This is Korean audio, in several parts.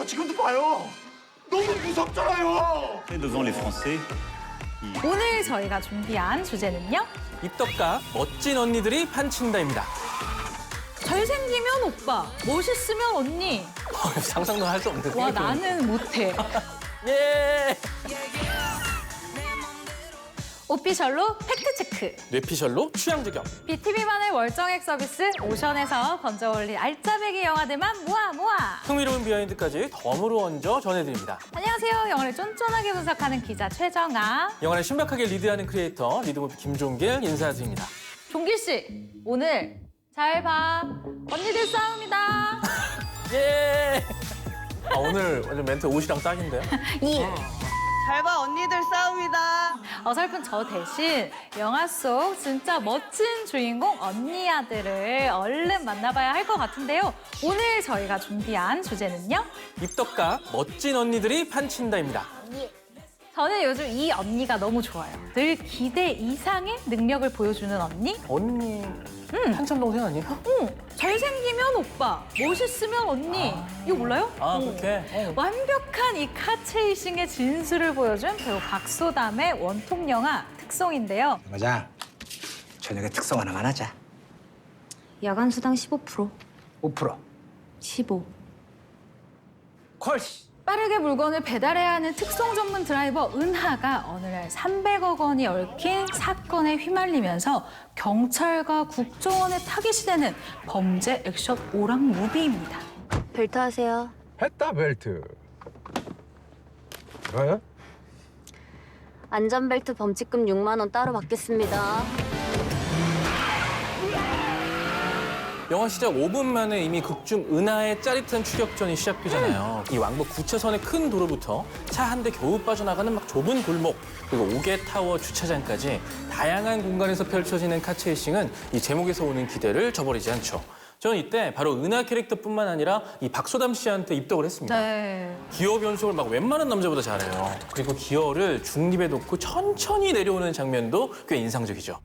지금도 봐요. 너무 무섭잖아요. devant les Français. 오늘 저희가 준비한 주제는요. 입덕가 멋진 언니들이 판친다입니다. 잘생기면 오빠, 멋있으면 언니. 상상도 할 수 없는 와, 생각이 나는 못해. 예! 오피셜로 팩트체크. 뇌피셜로 취향 저격. BTV만의 월정액 서비스 오션에서 건져올린 알짜배기 영화들만 모아. 흥미로운 비하인드까지 덤으로 얹어 전해드립니다. 안녕하세요. 영화를 쫀쫀하게 분석하는 기자 최정아. 영화를 신박하게 리드하는 크리에이터 리드무비 김종길 인사드립니다. 종길 씨, 오늘 잘 봐. 언니들 싸움이다. 예! 오늘 완전 멘트 옷이랑 딱인데요? 잘 봐, 언니들 싸움이다. 어설픈 저 대신 영화 속 진짜 멋진 주인공 언니 아들을 얼른 만나봐야 할 것 같은데요. 오늘 저희가 준비한 주제는요. 입덕가 멋진 언니들이 판친다입니다. 저는 요즘 이 언니가 너무 좋아요. 늘 기대 이상의 능력을 보여주는 언니. 언니 한참 동생 아니에요? 잘생기면 오빠, 멋있으면 언니. 이거 몰라요? 그렇게? 완벽한 이 카체이싱의 진수를 보여준 배우 박소담의 원톱 영화 특송인데요. 가자. 저녁에 특성 하나만 하자. 야간 수당 15%. 5%. 15. 콜. 빠르게 물건을 배달해야 하는 특송 전문 드라이버 은하가 어느 날 300억 원이 얽힌 사건에 휘말리면서 경찰과 국정원의 타깃이 되는 범죄 액션 오락 무비입니다. 벨트 하세요. 했다 벨트. 뭐야? 안전벨트 범칙금 6만 원 따로 받겠습니다. 영화 시작 5분 만에 이미 극중 은하의 짜릿한 추격전이 시작되잖아요. 이 왕복 9차선의 큰 도로부터 차 한 대 겨우 빠져나가는 막 좁은 골목, 그리고 5개 타워 주차장까지 다양한 공간에서 펼쳐지는 카체이싱은 이 제목에서 오는 기대를 저버리지 않죠. 저는 이때 바로 은하 캐릭터뿐만 아니라 이 박소담 씨한테 입덕을 했습니다. 네. 기어 변속을 막 웬만한 남자보다 잘해요. 그리고 기어를 중립에 놓고 천천히 내려오는 장면도 꽤 인상적이죠.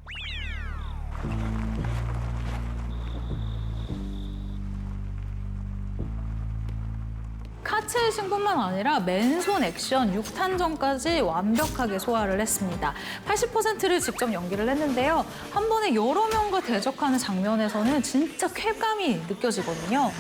카체이싱뿐만 아니라 맨손 액션 6탄전까지 완벽하게 소화를 했습니다. 80%를 직접 연기를 했는데요. 한 번에 여러 명과 대적하는 장면에서는 진짜 쾌감이 느껴지거든요.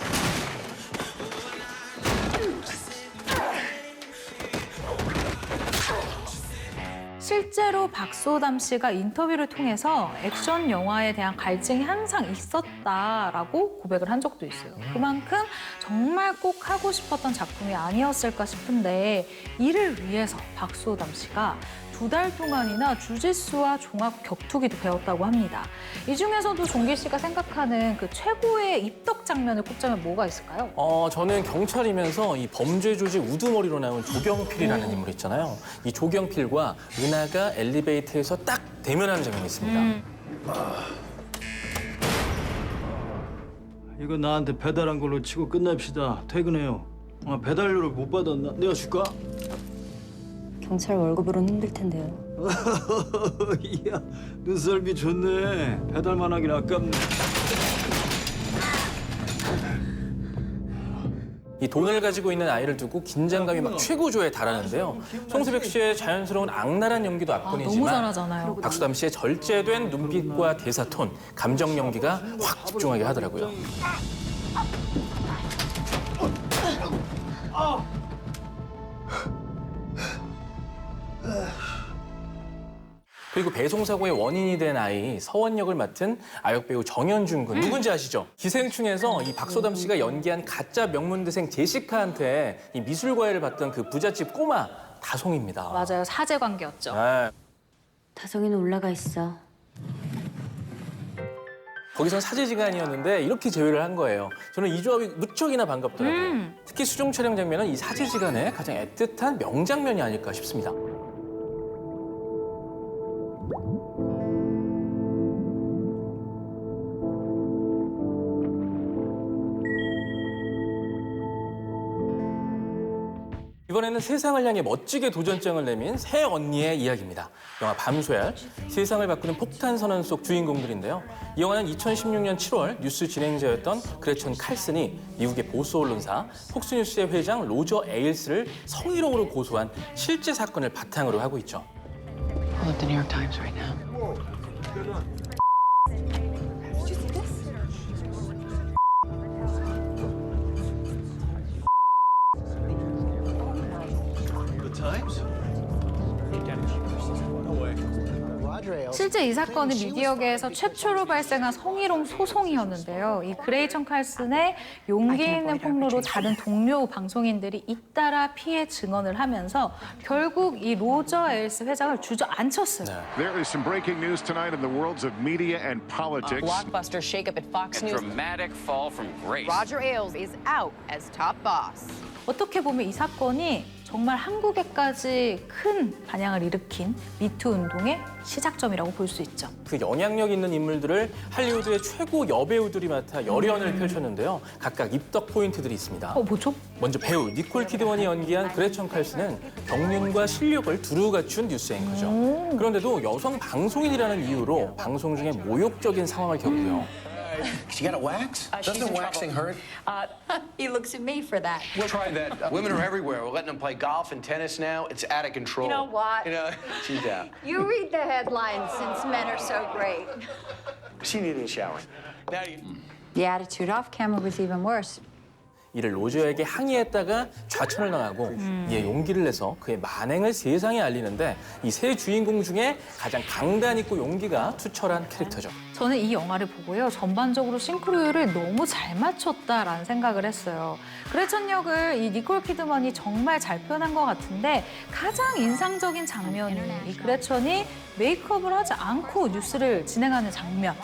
실제로 박소담 씨가 인터뷰를 통해서 액션 영화에 대한 갈증이 항상 있었다라고 고백을 한 적도 있어요. 그만큼 정말 꼭 하고 싶었던 작품이 아니었을까 싶은데 이를 위해서 박소담 씨가 2달 동안이나 주짓수와 종합 격투기도 배웠다고 합니다. 이 중에서도 종길 씨가 생각하는 그 최고의 입덕 장면을 꼽자면 뭐가 있을까요? 저는 경찰이면서 이 범죄 조직 우두머리로 나온 조경필이라는 인물 있잖아요. 이 조경필과 은하가 엘리베이터에서 딱 대면하는 장면이 있습니다. 이거 나한테 배달한 걸로 치고 끝냅시다. 퇴근해요. 배달료를 못 받았나? 내가 줄까? 경찰 월급으로는 힘들 텐데요. 이야, 눈썰미 좋네. 배달만 하긴 아깝네. 이 돈을 가지고 있는 아이를 두고 긴장감이 막 최고조에 달하는데요. 송수백 씨의 자연스러운 악랄한 연기도 너무 압권이지만 잘하잖아요. 박수담 씨의 절제된 눈빛과 대사 톤, 감정 연기가 확 집중하게 하더라고요. 그리고 배송사고의 원인이 된 아이 서원 역을 맡은 아역 배우 정현준 군 누군지 아시죠? 기생충에서 이 박소담 씨가 연기한 가짜 명문대생 제시카한테 이 미술과외를 받던 그 부잣집 꼬마 다송입니다. 맞아요. 사제 관계였죠. 네. 다성이는 올라가 있어. 거기선 사제지간이었는데 이렇게 제외를 한 거예요. 저는 이 조합이 무척이나 반갑더라고요. 특히 수중 촬영 장면은 이 사제지간의 가장 애틋한 명장면이 아닐까 싶습니다. 이번에 이번에는 세상을 향해 멋지게 도전장을 내민 새 언니의 이야기입니다. 영화 밤소얄, 세상을 바꾸는 폭탄 선언 속 주인공들인데요. 이 영화는 2016년 7월 뉴스 진행자였던 그레천 칼슨이 미국의 보수 언론사 폭스뉴스의 회장 로저 에일스를 성희롱으로 고소한 실제 사건을 바탕으로 하고 있죠. Pull up the New York Times right now. 실제 이 사건은 미디어계에서 최초로 발생한 성희롱 소송이었는데요. 이 그레이천 칼슨의 용기 있는 폭로로 다른 동료 방송인들이 잇따라 피해 증언을 하면서 결국 이 로저 에일스 회장을 주저앉혔어요. There is some breaking news tonight in the worlds of media and politics. Blockbuster shakeup at Fox News. Dramatic fall from grace. Roger Ailes is out as top boss. 어떻게 보면 이 사건이 정말 한국에까지 큰 반향을 일으킨 미투 운동의 시작점이라고 볼 수 있죠. 그 영향력 있는 인물들을 할리우드의 최고 여배우들이 맡아 열연을 펼쳤는데요. 각각 입덕 포인트들이 있습니다. 뭐죠? 먼저 배우 니콜 키드먼이 연기한 그레천 칼슨은 경륜과 실력을 두루 갖춘 뉴스 앵커죠. 그런데도 여성 방송인이라는 이유로 방송 중에 모욕적인 상황을 겪고요. She got a wax? Doesn't waxing hurt? He looks at me for that. We'll try that. Women are everywhere. We're letting them play golf and tennis now. It's out of control. You know what? You know, she's out. You read the headlines since men are so great. She needed a shower. Now you... The attitude off camera was even worse. 이를 로저에게 항의했다가 좌천을 당하고 이에 용기를 내서 그의 만행을 세상에 알리는데 이 세 주인공 중에 가장 강단 있고 용기가 투철한 캐릭터죠. 저는 이 영화를 보고요. 전반적으로 싱크로율을 너무 잘 맞췄다라는 생각을 했어요. 그레천 역을 이 니콜 키드먼이 정말 잘 표현한 것 같은데 가장 인상적인 장면이 이 그레천이 메이크업을 하지 않고 뉴스를 진행하는 장면.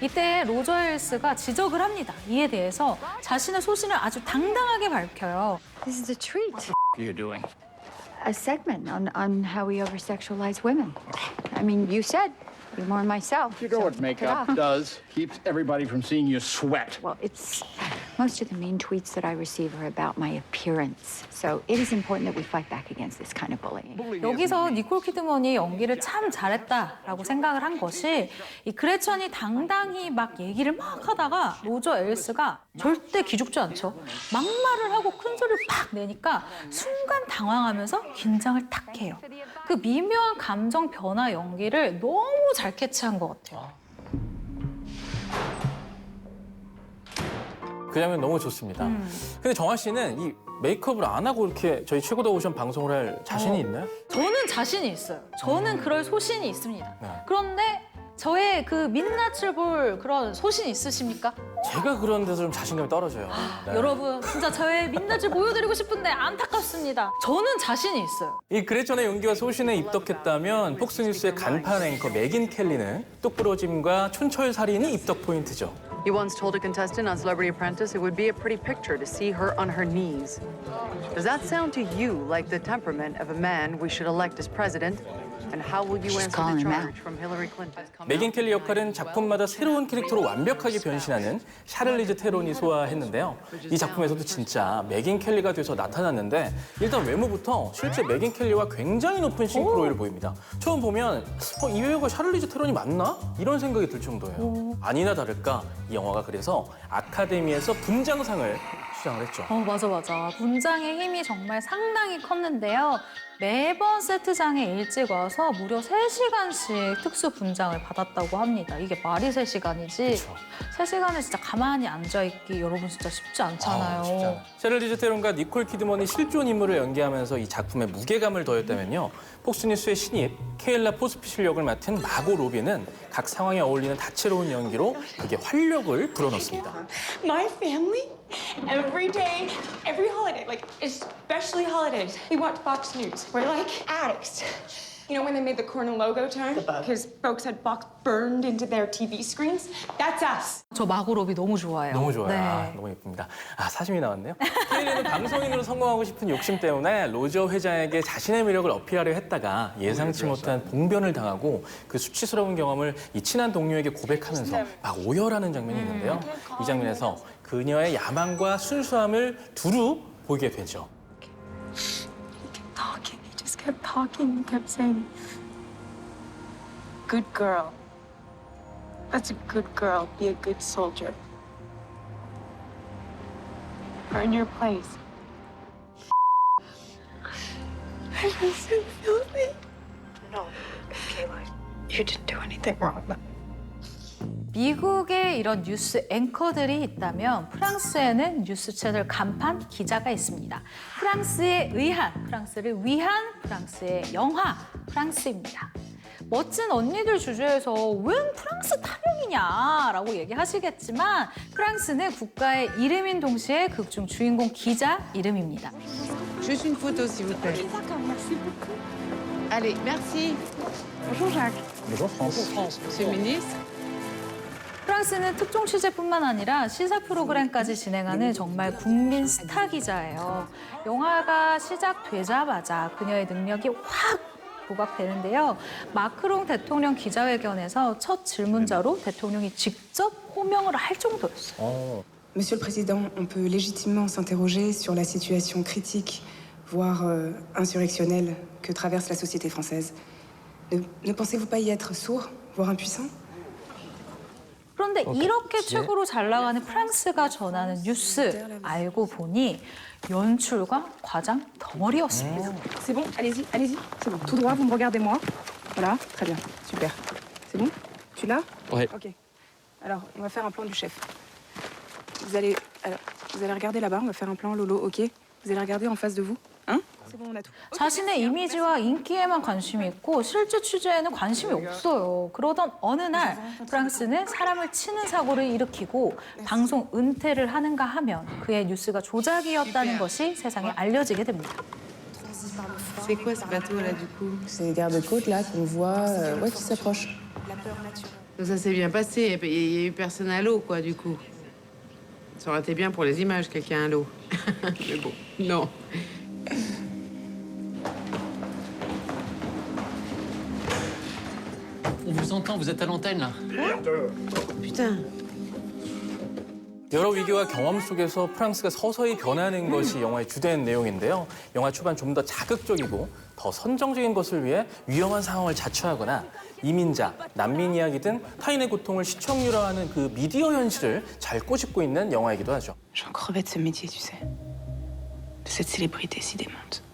이때 로저 에일스가 지적을 합니다. 이에 대해서 자신의 소신을 아주 당당하게 밝혀요. This is a treat. What are you doing? A segment on how we over-sexualize women. I mean, you said be more myself. You know so what makeup ta-da. does? Keeps everybody from seeing you sweat. Well, it's most of the mean tweets that I receive are about my appearance. So it is important that we fight back against this kind of bullying. 여기서 니콜 키드먼이 연기를 참 잘했다라고 생각을 한 것이 이 그레천이 당당히 막 얘기를 막 하다가 로저 에일스가 절대 기죽지 않죠. 막말을 하고 큰 소리를 팍 내니까 순간 당황하면서 긴장을 탁 해요. 그 미묘한 감정 변화 연기를 너무 잘 캐치한 것 같아요. 그 장면 너무 좋습니다. 근데 정아 씨는 이 메이크업을 안 하고 이렇게 저희 최고더 오션 방송을 할 자신이 있나요? 저는 자신이 있어요. 저는 그럴 소신이 있습니다. 네. 그런데 저의 그 민낯을 볼 그런 소신 있으십니까? 제가 그런 데서 좀 자신감이 떨어져요. 네. 여러분 진짜 저의 민낯을 보여드리고 싶은데 안타깝습니다. 저는 자신이 있어요. 이 그레천의 용기와 소신에 입덕했다면 폭스뉴스의 간판 앵커 맥인 켈리는 똑부러짐과 촌철살인이 입덕 포인트죠. You once told a contestant on Celebrity Apprentice it would be a pretty picture to see her on her knees. Does that sound to you like the temperament of a man we should elect as president? And how will you answer the charge from Hillary Clinton? 맥인 켈리 역할은 작품마다 새로운 캐릭터로 완벽하게 변신하는 샤를리즈 테론이 소화했는데요. 이 작품에서도 진짜 맥인 켈리가 돼서 나타났는데 일단 외모부터 실제 맥인 켈리와 굉장히 높은 싱크로율을 보입니다. 처음 보면 이 배우가 샤를리즈 테론이 맞나? 이런 생각이 들 정도예요. 아니나 다를까 이 영화가 그래서 아카데미에서 분장상을 수상을 했죠. 맞아. 분장의 힘이 정말 상당히 컸는데요. 매번 세트장에 일찍 와서 무려 3시간씩 특수 분장을 받았다고 합니다. 이게 말이 3시간이지. 3시간을 진짜 가만히 앉아있기 여러분 진짜 쉽지 않잖아요. 샤를리즈 테론과 니콜 키드먼이 실존 인물을 연기하면서 이 작품에 무게감을 더했다면요. 폭스뉴스의 신입 케일라 포스피실 역을 맡은 마고 로비는 각 상황에 어울리는 다채로운 연기로 극의 활력을 불어넣습니다. My family, every day, every holiday, like especially holidays, we watch Fox News. We're like addicts. You know when they made the Cornell logo turn? Because folks had Fox burned into their TV screens? That's us. 저 마고 로비 너무 좋아해요. 너무 좋아요. 네. 너무 예쁩니다. 사심이 나왔네요. 케일리는 방송인으로 성공하고 싶은 욕심 때문에 로저 회장에게 자신의 매력을 어필하려 했다가 예상치 못한 봉변을 당하고 그 수치스러운 경험을 이 친한 동료에게 고백하면서 막 오열하는 장면이 있는데요. 이 장면에서 그녀의 야망과 순수함을 두루 보이게 되죠. kept talking and kept saying, "Good girl. That's a good girl. Be a good soldier. Earn your place." I feel so filthy. No, Kayla, you didn't do anything wrong. 미국에 이런 뉴스 앵커들이 있다면 프랑스에는 뉴스 채널 간판 기자가 있습니다. 프랑스에 의한, 프랑스를 위한 프랑스의 영화 프랑스입니다. 멋진 언니들 주제에서 웬 프랑스 타령이냐라고 얘기하시겠지만 프랑스는 국가의 이름인 동시에 극중 주인공 기자 이름입니다. Juste une photo, s'il vous plaît. Allez, merci. Bonjour, Jacques. Bonjour, France. Monsieur le ministre. 프랑스는 특종 취재뿐만 아니라 시사 프로그램까지 진행하는 정말 국민 스타 기자예요. 영화가 시작되자마자 그녀의 능력이 확 부각되는데요. 마크롱 대통령 기자회견에서 첫 질문자로 대통령이 직접 호명을 할 정도였어요. Monsieur le Président, on peut légitimement s'interroger sur la situation critique, voire insurrectionnelle, que traverse la société française. Ne pensez-vous pas y être sourd, voire impuissant? 그런데 이렇게 최고로 잘 나가는 프랑스가 전하는 뉴스 알고 보니 연출과 과장 덩어리였습니다. C'est bon, allez-y, allez-y. C'est bon, tout droit, vous me regardez moi. Voilà, très bien, super. C'est bon? Tu l'as? Ouais. Ok. Alors, on va faire un plan du chef. Vous allez regarder là-bas, on va faire un plan Lolo, ok? Vous allez regarder en face de vous, hein? C'est bon, on a tout. 자신의 이미지와 인기에만 관심이 있고 실제 취재에는 관심이 없어요. 그러던 어느 날 프랑스는 사람을 치는 사고를 일으키고 방송 은퇴를 하는가 하면 그의 뉴스가 조작이었다는 것이 세상에 알려지게 됩니다. C'est quoi ce bateau là du coup? C'est les gardes-côtes là qu'on voit, ouais, qui s'approchent. Ça s'est bien passé, il y a eu personne à l'eau quoi du coup. Ça aurait été bien pour les images, quelqu'un à l'eau. Mais bon, non. On vous entend, vous êtes à l'antenne là. Putain. 여러 위기와 경험 속에서 프랑스가 서서히 변하는 것이 영화의 주된 내용인데요. 영화 초반 좀 더 자극적이고 더 선정적인 것을 위해 위험한 상황을 자처하거나 이민자, 난민 이야기 등 타인의 고통을 시청률화 하는 그 미디어 현실을 잘 꼬집고 있는 영화이기도 하죠. J'en crevais de ce métier, tu sais. De cette célébrité si démente.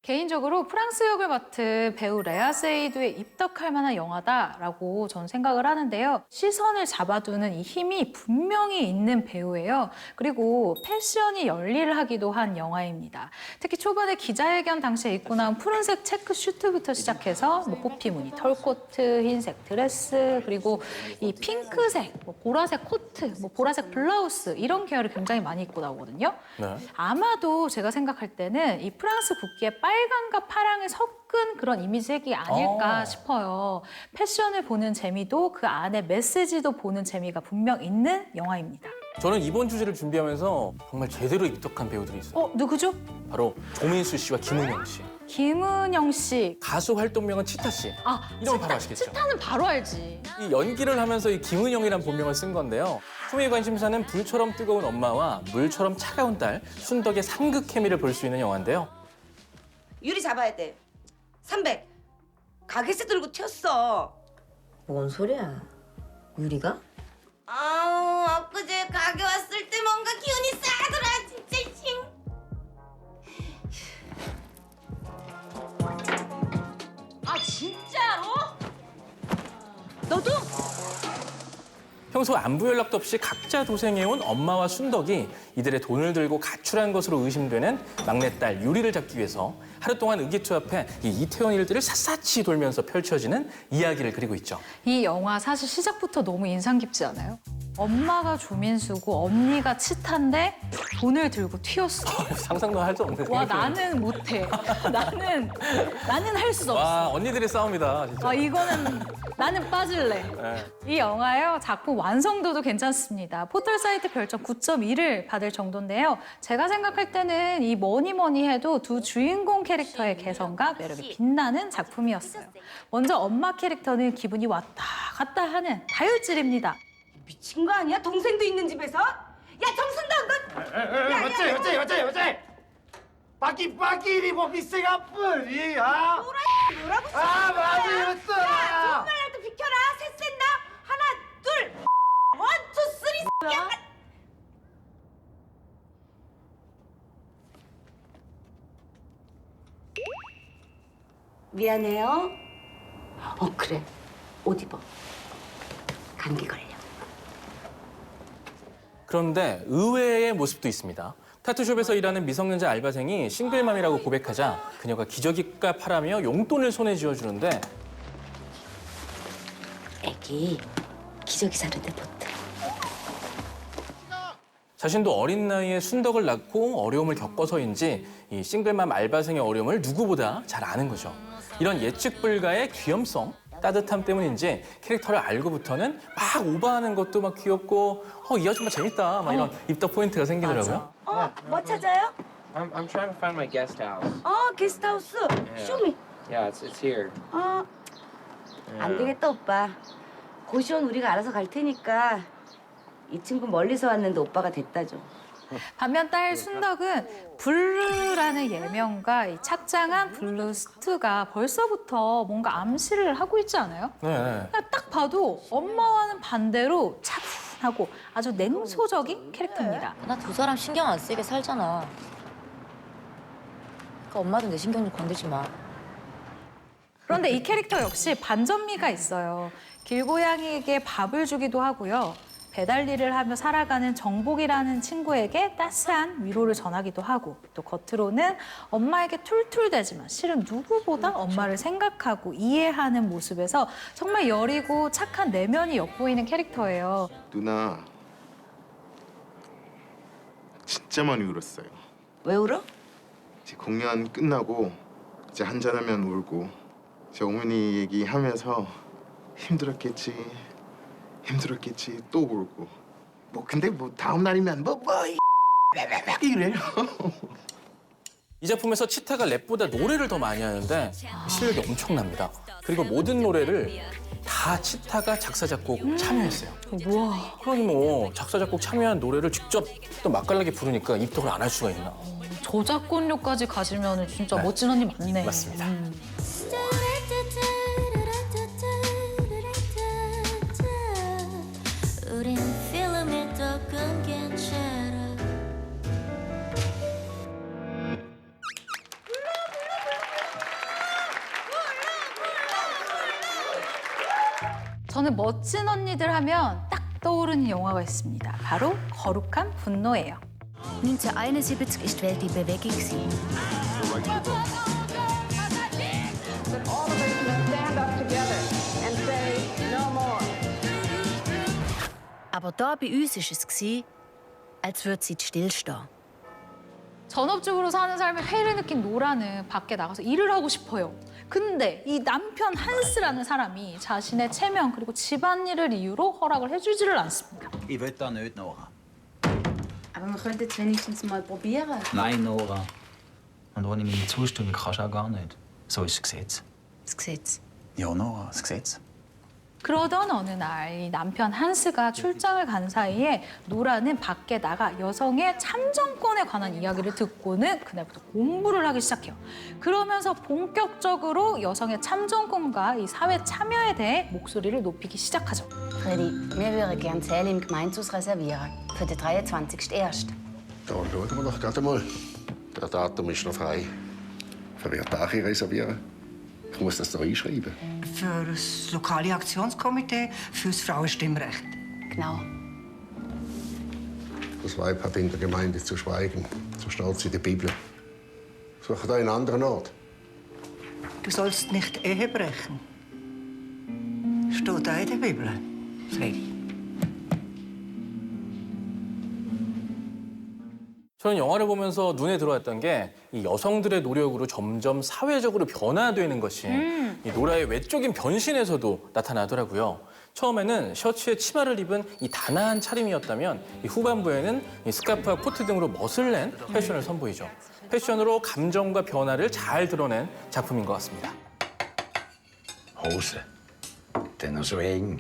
개인적으로 프랑스 역을 맡은 배우 레아 세이드에 입덕할 만한 영화다라고 저는 생각을 하는데요. 시선을 잡아두는 이 힘이 분명히 있는 배우예요. 그리고 패션이 열일하기도 한 영화입니다. 특히 초반에 기자회견 당시에 입고 나온 푸른색 체크 슈트부터 시작해서 뽑히 무늬 털코트, 흰색 드레스, 그리고 이 핑크색, 보라색 코트, 보라색 블라우스 이런 계열을 굉장히 많이 입고 나오거든요. 네. 아마도 제가 생각할 때는 이 프랑스 국기에 빨강과 파랑을 섞은 그런 이미지색이 아닐까 싶어요. 패션을 보는 재미도 그 안에 메시지도 보는 재미가 분명 있는 영화입니다. 저는 이번 주제를 준비하면서 정말 제대로 입덕한 배우들이 있어요. 누구죠? 바로 조민수 씨와 김은영 씨. 김은영 씨. 가수 활동명은 치타 씨. 이름은 바로 아시겠죠? 치타는 바로 알지. 이 연기를 하면서 이 김은영이란 본명을 쓴 건데요. 품위 관심사는 불처럼 뜨거운 엄마와 물처럼 차가운 딸 순덕의 상극 케미를 볼 수 있는 영화인데요. 유리 잡아야 돼. 300. 가게세 들고 튀었어. 뭔 소리야? 유리가? 아우, 엊그제 가게 왔을 때 뭔가 기운이 싸더라, 진짜. 아, 진짜로? 너도? 평소 안부 연락도 없이 각자 도생해온 엄마와 순덕이 이들의 돈을 들고 가출한 것으로 의심되는 막내딸 유리를 잡기 위해서 하루 동안 의기투합해 이 이태원 일들을 샅샅이 돌면서 펼쳐지는 이야기를 그리고 있죠. 이 영화 사실 시작부터 너무 인상 깊지 않아요? 엄마가 조민수고 언니가 치타인데 돈을 들고 튀었어. 상상도 할 수 없는. 와, 나는 못해. 나는 할 수 없어. 와, 언니들의 싸움이다, 진짜. 이거는 나는 빠질래. 네. 이 영화요, 작품 완성도도 괜찮습니다. 포털 사이트 별점 9.1을 받을 정도인데요. 제가 생각할 때는 이 뭐니 해도 두 주인공 캐릭터의 개성과 매력이 빛나는 작품이었어요. 먼저 엄마 캐릭터는 기분이 왔다 갔다 하는 다혈질입니다. 미친 거 아니야? 동생도 있는 집에서? 야, 정순덕, 너! 어째? 빠끼리 뭐 비싸가 뿌리 아? 뭐라고 아 많이 야, 했어. 정말라도 비켜라. 셋 센다. 하나, 둘. 원, 투, 쓰리. 야. 미안해요. 그래. 옷 입어. 감기 걸려. 그런데 의외의 모습도 있습니다. 타투숍에서 일하는 미성년자 알바생이 싱글맘이라고 고백하자 그녀가 기저귀값 하라며 용돈을 손에 쥐어주는데 애기 기저귀 사는데 못해. 자신도 어린 나이에 순덕을 낳고 어려움을 겪어서인지 이 싱글맘 알바생의 어려움을 누구보다 잘 아는 거죠. 이런 예측 불가의 귀염성, 따뜻함 때문인지 캐릭터를 알고부터는 막 오버하는 것도 막 귀엽고 이 아줌마 재밌다 막 이런 입덕 포인트가 생기더라고요. 뭐 찾아요? I'm trying to find my guest house. 게스트하우스. 쇼미. Yeah, it's here. 안 되겠다, 오빠. 고시원 우리가 알아서 갈 테니까 이 친구 멀리서 왔는데 오빠가 됐다 줘. 반면 딸 순덕은 블루라는 예명과 이 착장한 블루 스트가 벌써부터 뭔가 암시를 하고 있지 않아요? 네. 그냥 딱 봐도 엄마와는 반대로 차분하고 아주 냉소적인 캐릭터입니다. 나 두 사람 신경 안 쓰게 살잖아. 그러니까 엄마도 내 신경 좀 건들지 마. 그런데 이 캐릭터 역시 반전미가 있어요. 길고양이에게 밥을 주기도 하고요. 배달 일을 하며 살아가는 정복이라는 친구에게 따스한 위로를 전하기도 하고 또 겉으로는 엄마에게 툴툴대지만 실은 누구보다 엄마를 생각하고 이해하는 모습에서 정말 여리고 착한 내면이 엿보이는 캐릭터예요. 누나 진짜 많이 울었어요. 왜 울어? 이제 공연 끝나고 이제 한잔하면 울고 제 어머니 얘기하면서 힘들었겠지 또 울고 뭐 근데 뭐 다음 날이면 이래요. 이 작품에서 치타가 랩보다 노래를 더 많이 하는데 실력이 엄청납니다. 그리고 모든 노래를 다 치타가 작사, 작곡 참여했어요. 우와. 그러니 뭐 작사, 작곡 참여한 노래를 직접 또 맛깔나게 부르니까 입덕을 안 할 수가 있나. 저작권료까지 가지면 진짜 멋진 언니 맞네. 맞습니다. 우린 필름에 조금 괜찮아. 저는 멋진 언니들 하면 딱 떠오르는 영화가 있습니다. 바로 거룩한 분노예요. 1971 ist die Welt in Bewegung gewesen. Aber da bei uns ist es gewesen, als würde sie stillstehen. 전업주부로 사는 삶의 회의를 느낀 노라는 밖에 나가서 일을 하고 싶어요. 근데 이 남편 한스라는 사람이 자신의 체면 그리고 집안일을 이유로 허락을 해주지를 않습니다. Ich will da nicht, Nora. Aber wir könnten es wenigstens mal probieren. Nein, Nora. Und ohne meine Zustimmung kannst du auch gar nicht. So ist das Gesetz. Das Gesetz. Ja, Nora, das Gesetz. 그러던 어느 날 이 남편 한스가 출장을 간 사이에 노라는 밖에 나가 여성의 참정권에 관한 이야기를 듣고는 그날부터 공부를 하기 시작해요. 그러면서 본격적으로 여성의 참정권과 이 사회 참여에 대해 목소리를 높이기 시작하죠. Freddy, wir würden gerne Säle im Gemeindehaus reservieren. Für den 23.01. Da schauen wir doch gerade mal. Der Datum ist noch frei. Für wen darf ich reservieren? Ich muss das da einschreiben. Für das lokale Aktionskomitee fürs Frauenstimmrecht. Genau. Das Weib hat in der Gemeinde zu schweigen. So steht es in der Bibel. Suche da einen anderen Ort. Du sollst nicht Ehe brechen. Steht da in der Bibel, Freddy. 저는 영화를 보면서 눈에 들어왔던 게 이 여성들의 노력으로 점점 사회적으로 변화되는 것이 이 노라의 외적인 변신에서도 나타나더라고요. 처음에는 셔츠에 치마를 입은 이 단아한 차림이었다면 이 후반부에는 이 스카프와 코트 등으로 멋을 낸 패션을 선보이죠. 패션으로 감정과 변화를 잘 드러낸 작품인 것 같습니다. Hose. Dann noch so eng.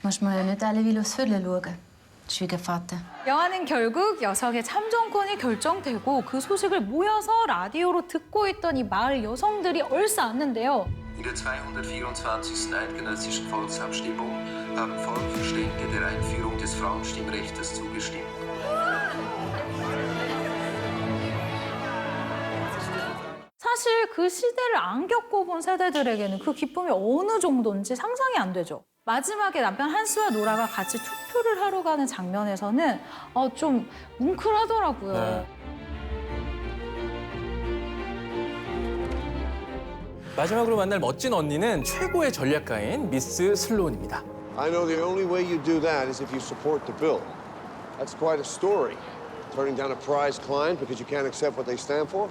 Musst mal nicht alle wie aufs Viertel schauen. Schwiegervater. 영화는 결국 여성의 참정권이 결정되고 그 소식을 모여서 라디오로 듣고 있던 이 마을 여성들이 얼싸안는데요. In der 224. Eidgenössischen Volksabstimmung haben Volksverstände der Einführung des Frauenstimmrechts zugestimmt. 사실 그 시대를 안 겪어본 세대들에게는 그 기쁨이 어느 정도인지 상상이 안 되죠. 마지막에 남편 한스와 노라가 같이 투표를 하러 가는 장면에서는 좀 뭉클하더라고요. 네. 마지막으로 만날 멋진 언니는 최고의 전략가인 미스 슬로운입니다. I know the only way you do that is if you support the bill. That's quite a story. Turning down a prize client because you can't accept what they stand for?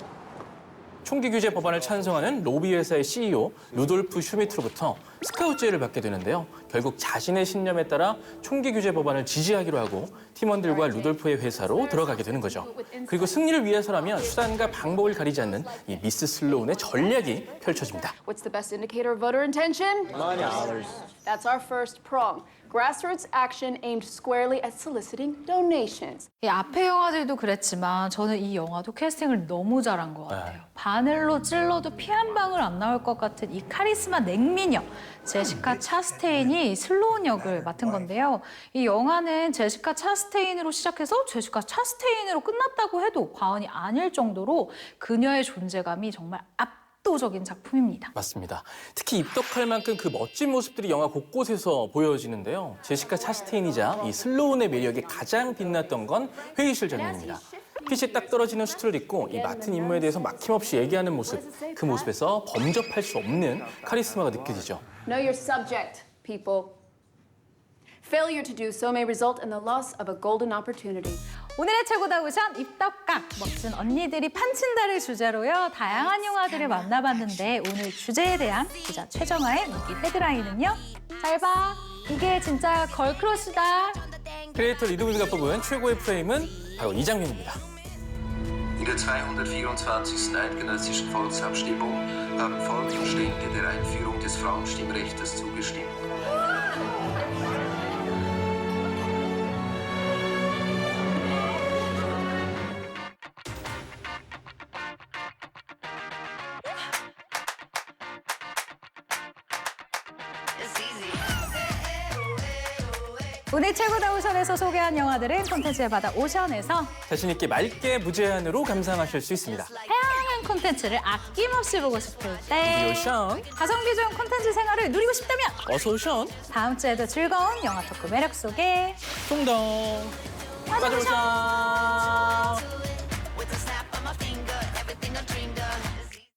총기 규제 법안을 찬성하는 로비 회사의 CEO 루돌프 슈미트로부터 스카우트제를 받게 되는데요. 결국 자신의 신념에 따라 총기 규제 법안을 지지하기로 하고 팀원들과 루돌프의 회사로 들어가게 되는 거죠. 그리고 승리를 위해서라면 수단과 방법을 가리지 않는 이 미스 슬로운의 전략이 펼쳐집니다. What's the best indicator of voter intention? Money. That's our first prong. Grassroots action aimed squarely at soliciting donations. 이 앞에 영화들도 그랬지만 저는 이 영화도 캐스팅을 너무 잘한 것 같아요. 바늘로 찔러도 피 한 방울 안 나올 것 같은 이 카리스마 냉미녀 제시카 차스테인이 슬로운 역을 맡은 건데요. 이 영화는 제시카 차스테인으로 시작해서 제시카 차스테인으로 끝났다고 해도 과언이 아닐 정도로 그녀의 존재감이 정말 압도적인 작품입니다. 맞습니다. 특히 입덕할 만큼 그 멋진 모습들이 영화 곳곳에서 보여지는데요. 제시카 차스테인이자 이 슬로운의 매력이 가장 빛났던 건 회의실 장면입니다. 빛이 딱 떨어지는 수트를 입고 이 맡은 임무에 대해서 막힘없이 얘기하는 모습, 그 모습에서 범접할 수 없는 카리스마가 느껴지죠. Know your subject, people. Failure to do so may result in the loss of a golden opportunity. 오늘의 최고다 우선 입덕각 멋진 언니들이 판친다를 주제로요 다양한 영화들을 만나봤는데 오늘 주제에 대한 기자 최정아의 무기 헤드라인은요. 잘 봐, 이게 진짜 걸크러쉬다. 크리에이터 리드우드가 뽑은 최고의 프레임은 바로 이 장면입니다. In der 224. Eidgenössischen Volksabstimmung haben Volksverstände der Einführung des Frauenstimmrechts zugestimmt. 오늘 최고다 오션에서 소개한 영화들은 콘텐츠의 바다 오션에서 자신 있게 맑게 무제한으로 감상하실 수 있습니다. 다양한 콘텐츠를 아낌없이 보고 싶을 때 오션 가성비 좋은 콘텐츠 생활을 누리고 싶다면 어서 오션 다음 주에도 즐거운 영화 토크 매력 속에 똥덩 빠져오션